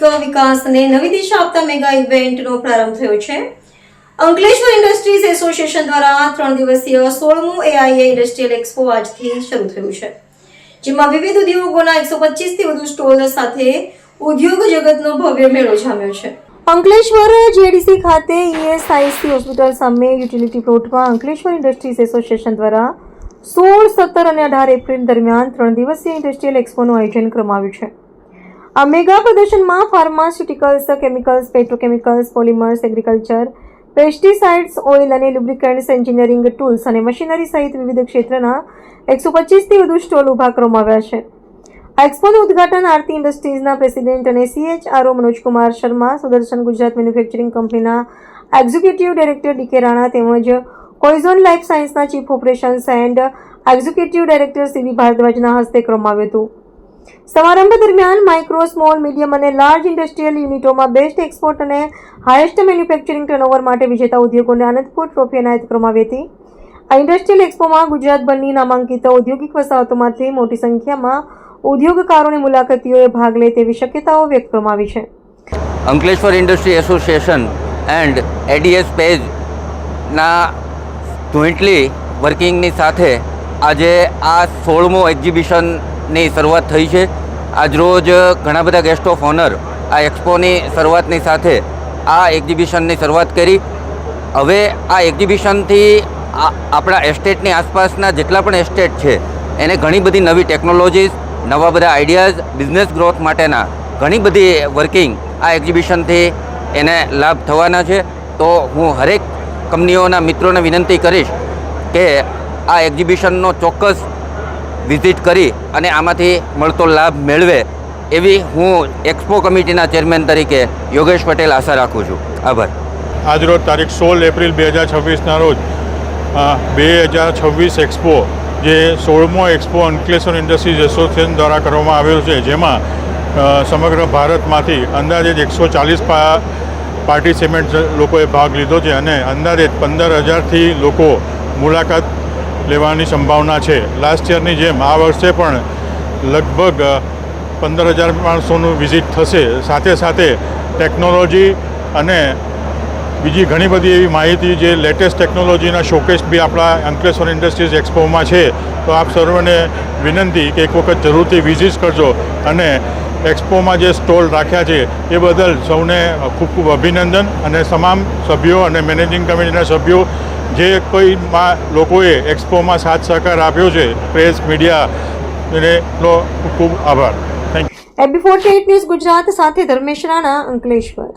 ઔદ્યોગિક વિકાસને નવી દિશા આપતા મેગા ઇવેન્ટનો પ્રારંભ થયો છે. અંકલેશ્વર ઇન્ડસ્ટ્રીઝ એસોસિએશન દ્વારા 3 દિવસીય 16મું AIA ઇન્ડસ્ટ્રીયલ એક્સપો આજથી શરૂ થયું છે, જેમાં વિવિધ ઉદ્યોગોના 125થી વધુ સ્ટોલ સાથે ઉદ્યોગ જગતનો ભવ્ય મેળો જામ્યો છે. અંકલેશ્વર JDC ખાતે ESIC હોસ્પિટલ સામે યુટિલિટી પ્લોટમાં અંકલેશ્વર ઇન્ડસ્ટ્રીઝ એસોસિએશન દ્વારા 16, 17 અને 18 એપ્રિલ દરમિયાન 3 દિવસીય ઇન્ડસ્ટ્રીયલ એક્સપોનું આયોજન કરવામાં આવ્યું છે. આ મેગા પ્રદર્શનમાં pharmaceuticals, chemicals, petrochemicals, polymers, agriculture, pesticides, oil અને લુબ્રિકન્ટ્સ, એન્જિનિયરિંગ ટૂલ્સ અને મશીનરી સહિત વિવિધ ક્ષેત્રના 125થી વધુ સ્ટોલ ઊભા કરવામાં આવ્યા છે. આ એક્સપોનું ઉદ્ઘાટન આરતી ઇન્ડસ્ટ્રીઝના પ્રેસિડેન્ટ અને CHRO મનોજકુમાર શર્મા, સુદર્શન ગુજરાત મેન્યુફેક્ચરિંગ કંપનીના એક્ઝિક્યુટિવ ડાયરેક્ટર DK રાણા તેમજ કોઇઝોન લાઇફ સાયન્સના chief operations and executive director CV ભારદ્વાજના હસ્તે કરવામાં આવ્યું હતું. સમારંભ દરમિયાન માઇક્રો, સ્મોલ, મીડિયમ અને લાર્જ ઇન્ડસ્ટ્રીયલ યુનિટોમાં બેસ્ટ એક્સપોર્ટ અને હાઈએસ્ટ મેન્યુફેક્ચરિંગ ટર્નઓવર માટે વિજેતા ઉદ્યોગોને આનંદપુર ટ્રોફી એનાયત કરવામાં આવી હતી. આ ઇન્ડસ્ટ્રીયલ એક્સપોમાં ગુજરાતભરની નામાંકિત ઔદ્યોગિક વસાહતોમાંથી મોટી સંખ્યામાં ઉદ્યોગકારોની મુલાકાતીઓએ ભાગ લે તેવી શક્યતાઓ વ્યક્ત કરવામાં આવી છે. Ankleshwar industry association and ADS પેજના જોઈન્ટલી વર્કિંગની સાથે આજે આ 16મો એક્ઝિબિશનની શરૂઆત થઈ છે. આજરોજ ઘણા બધા ગેસ્ટ ઓફ ઓનર આ એક્સપોની શરૂઆતની સાથે આ એક્ઝિબિશનની શરૂઆત કરી. હવે આ એક્ઝિબિશનથી આપણા એસ્ટેટની આસપાસના જેટલા પણ એસ્ટેટ છે એને ઘણી બધી નવી ટેકનોલોજીસ, નવા બધા આઈડિયાઝ, બિઝનેસ ગ્રોથ માટેના ઘણી બધી વર્કિંગ આ એક્ઝિબિશનથી એને લાભ થવાના છે. તો હું હરેક કંપનીઓના મિત્રોને વિનંતી કરીશ કે આ એક્ઝિબિશનનો ચોક્કસ વિઝિટ કરી અને આમાંથી મળતો લાભ મેળવે એવી હું એક્સપો કમિટીના ચેરમેન તરીકે યોગેશ પટેલ આશા રાખું છું. આભાર. આજરોજ તારીખ 16 એપ્રિલ 2026ના રોજ 2026 એક્સપો જે 16મો એક્સપો અંકલેશ્વર ઇન્ડસ્ટ્રીઝ એસોસિએશન દ્વારા કરવામાં આવેલો છે, જેમાં સમગ્ર ભારતમાંથી અંદાજે 140 પાર્ટિસિપન્ટ લોકોએ ભાગ લીધો છે અને અંદાજે 15,000થી લોકો મુલાકાત લેવાની સંભાવના છે. લાસ્ટ યરની જેમ આ વર્ષે પણ લગભગ 15,000 માણસોનું વિઝિટ થશે. સાથે સાથે ટેકનોલોજી અને બીજી ઘણી બધી એવી માહિતી, જે લેટેસ્ટ ટેકનોલોજીના શોકેસ બી આપણા અંકલેશ્વર ઇન્ડસ્ટ્રીઝ એક્સપોમાં છે. તો આપ સર્વને વિનંતી કે એક વખત જરૂરથી વિઝિટ કરજો અને એક્સપોમાં જે સ્ટોલ રાખ્યા છે એ બદલ સૌને ખૂબ ખૂબ અભિનંદન. અને તમામ સભ્યો અને મેનેજિંગ કમિટીના સભ્યો જે કોઈ લોકોએ એક્સપોમાં સાથ સહકાર આપ્યો છે, પ્રેસ, મીડિયા, એનો ખૂબ ખૂબ આભાર. Thank you. AB48 news Gujarat સાથે ધર્મેશ રાણા, અંકલેશ્વર.